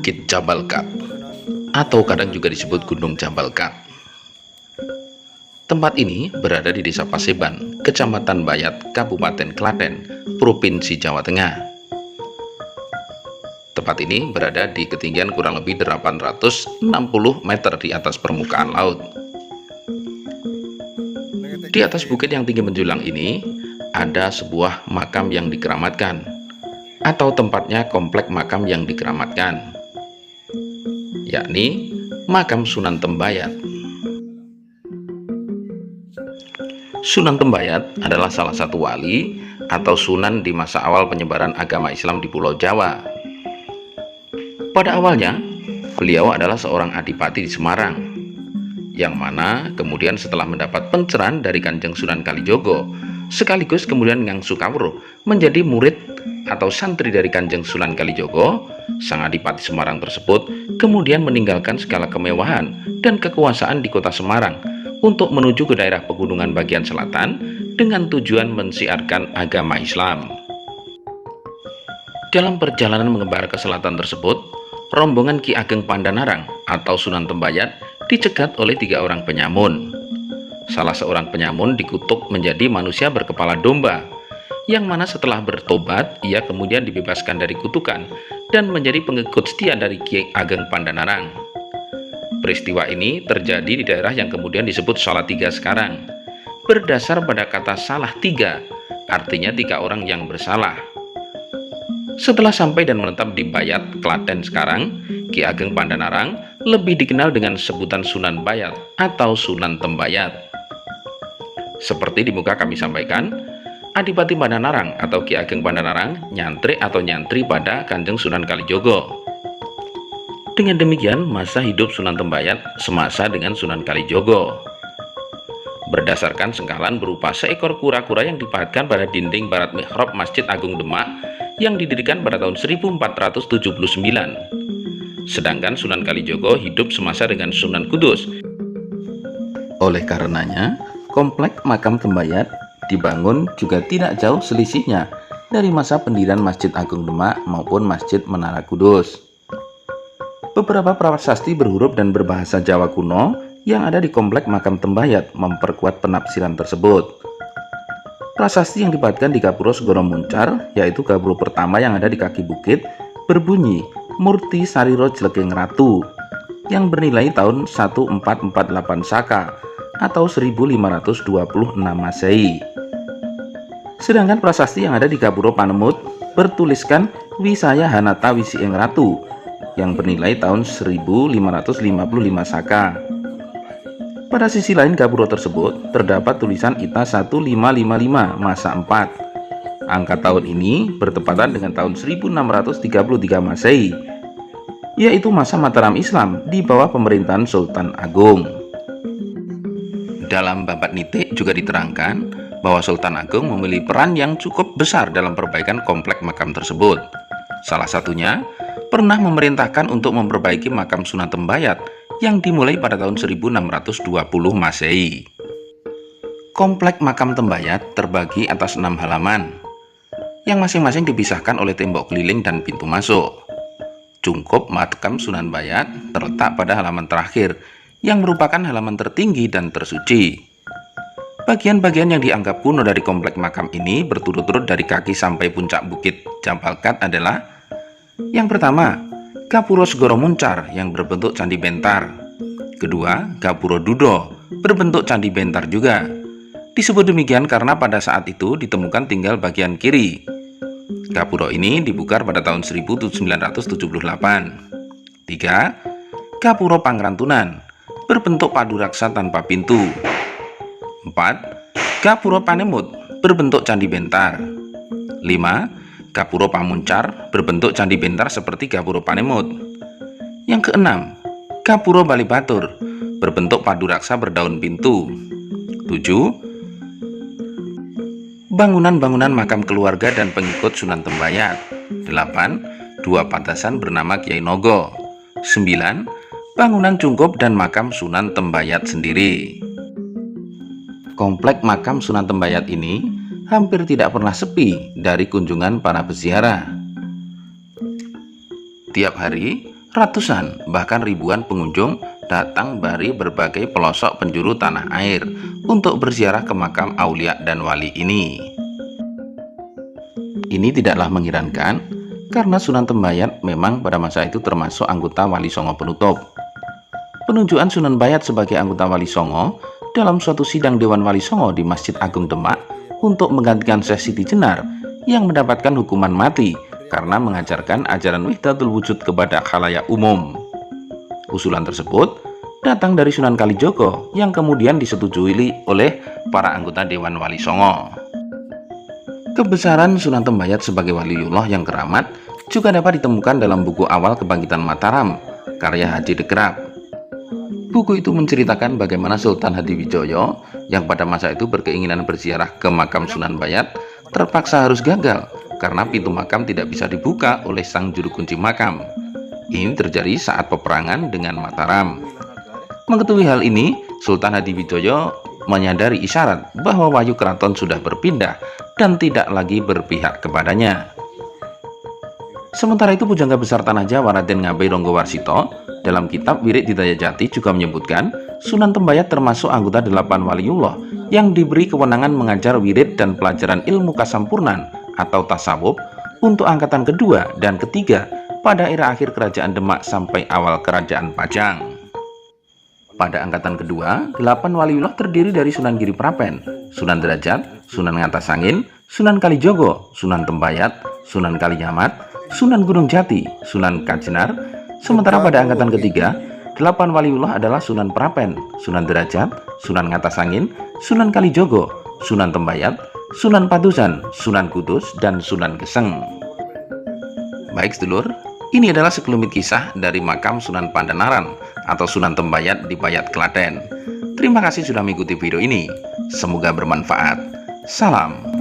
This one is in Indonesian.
Bukit Jabal Kap atau kadang juga disebut Gunung Jabal Kap. Tempat ini berada di Desa Paseban, Kecamatan Bayat, Kabupaten Klaten, Provinsi Jawa Tengah. Tempat ini berada di ketinggian kurang lebih 860 meter di atas permukaan laut. Di atas bukit yang tinggi menjulang ini ada sebuah makam yang dikeramatkan, atau tempatnya komplek makam yang dikeramatkan, yakni makam Sunan Tembayat. Sunan Tembayat adalah salah satu wali atau sunan di masa awal penyebaran agama Islam di Pulau Jawa. Pada awalnya, beliau adalah seorang adipati di Semarang, yang mana kemudian setelah mendapat pencerahan dari Kanjeng Sunan Kalijogo, sekaligus kemudian ngangsu kawruh menjadi murid atau santri dari Kanjeng Sunan Kalijogo, sang adipati Semarang tersebut kemudian meninggalkan segala kemewahan dan kekuasaan di kota Semarang untuk menuju ke daerah pegunungan bagian selatan dengan tujuan mensiarkan agama Islam. Dalam perjalanan mengembar ke selatan tersebut, rombongan Ki Ageng Pandanarang atau Sunan Tembayat dicegat oleh 3 orang penyamun. Salah seorang penyamun dikutuk menjadi manusia berkepala domba, yang mana setelah bertobat ia kemudian dibebaskan dari kutukan dan menjadi pengikut setia dari Ki Ageng Pandanarang. Peristiwa ini terjadi di daerah yang kemudian disebut Salatiga sekarang, berdasar pada kata salah tiga, artinya 3 orang yang bersalah. Setelah sampai dan menetap di Bayat, Klaten sekarang, Ki Ageng Pandanarang lebih dikenal dengan sebutan Sunan Bayat atau Sunan Tembayat. Seperti di muka kami sampaikan, Adipati Pandanarang atau Ki Ageng Pandanarang nyantri atau nyantri pada Kanjeng Sunan Kalijogo. Dengan demikian, masa hidup Sunan Tembayat semasa dengan Sunan Kalijogo. Berdasarkan sengkalan berupa seekor kura-kura yang dipahatkan pada dinding barat mihrab Masjid Agung Demak yang didirikan pada tahun 1479. Sedangkan Sunan Kalijogo hidup semasa dengan Sunan Kudus. Oleh karenanya, komplek makam Tembayat dibangun juga tidak jauh selisihnya dari masa pendirian Masjid Agung Demak maupun Masjid Menara Kudus. Beberapa prasasti berhuruf dan berbahasa Jawa kuno yang ada di komplek makam Tembayat memperkuat penafsiran tersebut. Prasasti yang dipahatkan di Gapura Segoro Muncar, yaitu gapura pertama yang ada di kaki bukit, berbunyi Murti Sariro Jlegeng Ratu, yang bernilai tahun 1448 Saka atau 1526 Masehi. Sedangkan prasasti yang ada di Gapura Panemut bertuliskan Wisaya Hanata Wisieng Ratu, yang bernilai tahun 1555 Saka. Pada sisi lain gapura tersebut terdapat tulisan Ita 1555 Masa 4. Angka tahun ini bertepatan dengan tahun 1633 Masehi, yaitu masa Mataram Islam di bawah pemerintahan Sultan Agung. Dalam Babat Nitik juga diterangkan bahwa Sultan Agung memiliki peran yang cukup besar dalam perbaikan komplek makam tersebut. Salah satunya pernah memerintahkan untuk memperbaiki makam Sunan Tembayat yang dimulai pada tahun 1620 Masehi. Komplek makam Tembayat terbagi atas 6 halaman, yang masing-masing dipisahkan oleh tembok keliling dan pintu masuk. Cungkup makam Sunan Bayat terletak pada halaman terakhir, yang merupakan halaman tertinggi dan tersuci. Bagian-bagian yang dianggap kuno dari komplek makam ini berturut-turut dari kaki sampai puncak bukit Jabal Kap adalah: yang pertama, Gapura Segoro Muncar yang berbentuk candi bentar. Kedua, Gapura Dudo berbentuk candi bentar juga. Disebut demikian karena pada saat itu ditemukan tinggal bagian kiri. Gapura ini dibukar pada tahun 1978. 3. Gapura Pangrantunan berbentuk padu raksa tanpa pintu. 4. Gapura Panemut berbentuk candi bentar. 5. Gapura Pamuncar berbentuk candi bentar seperti Gapura Panemut. Yang keenam, Gapura Balibatur berbentuk padu raksa berdaun pintu. 7. Bangunan-bangunan makam keluarga dan pengikut Sunan Tembayat. 8. 2 patasan bernama Kiai Nogo. 9. Bangunan cungkup dan makam Sunan Tembayat sendiri. Komplek makam Sunan Tembayat ini hampir tidak pernah sepi dari kunjungan para peziarah. Tiap hari, Ratusan, bahkan ribuan pengunjung datang dari berbagai pelosok penjuru tanah air untuk berziarah ke makam aulia dan wali ini. Ini tidaklah mengherankan, karena Sunan Tembayat memang pada masa itu termasuk anggota Wali Songo penutup. Penunjukan Sunan Bayat sebagai anggota Wali Songo dalam suatu sidang Dewan Wali Songo di Masjid Agung Demak untuk menggantikan Syekh Siti Jenar yang mendapatkan hukuman mati karena mengajarkan ajaran Wahdatul Wujud kepada khalayak umum. Usulan tersebut datang dari Sunan Kalijogo yang kemudian disetujui oleh para anggota Dewan Wali Songo. Kebesaran Sunan Tembayat sebagai waliullah yang keramat juga dapat ditemukan dalam buku Awal Kebangkitan Mataram, karya Haji de Graaf. Buku itu menceritakan bagaimana Sultan Hadiwijoyo yang pada masa itu berkeinginan berziarah ke makam Sunan Bayat terpaksa harus gagal karena pintu makam tidak bisa dibuka oleh sang juru kunci makam. Ini terjadi saat peperangan dengan Mataram. Mengetahui hal ini, Sultan Hadiwijoyo menyadari isyarat bahwa wahyu keraton sudah berpindah dan tidak lagi berpihak kepadanya. Sementara itu, Pujangga Besar Tanah Jawa Raden Ngabei Ronggowarsito dalam kitab Wirid Hidayah Jati juga menyebutkan Sunan Tembayat termasuk anggota 8 waliullah yang diberi kewenangan mengajar wirid dan pelajaran ilmu kasampurnan atau tasawuf untuk angkatan kedua dan ketiga pada era akhir kerajaan Demak sampai awal kerajaan Pajang. Pada angkatan kedua, 8 waliullah terdiri dari Sunan Giri Prapen, Sunan Derajat, Sunan Ngatasangin, Sunan Kalijogo, Sunan Tembayat, Sunan Kaliyamat, Sunan Gunung Jati, Sunan Kajenar. Sementara pada angkatan ketiga, 8 waliullah adalah Sunan Prapen, Sunan Derajat, Sunan Ngatasangin, Sunan Kalijogo, Sunan Tembayat, Sunan Patusan, Sunan Kudus, dan Sunan Geseng. Baik sedulur, ini adalah sekelumit kisah dari makam Sunan Pandanaran atau Sunan Tembayat di Bayat, Klaten. Terima kasih sudah mengikuti video ini. Semoga bermanfaat. Salam.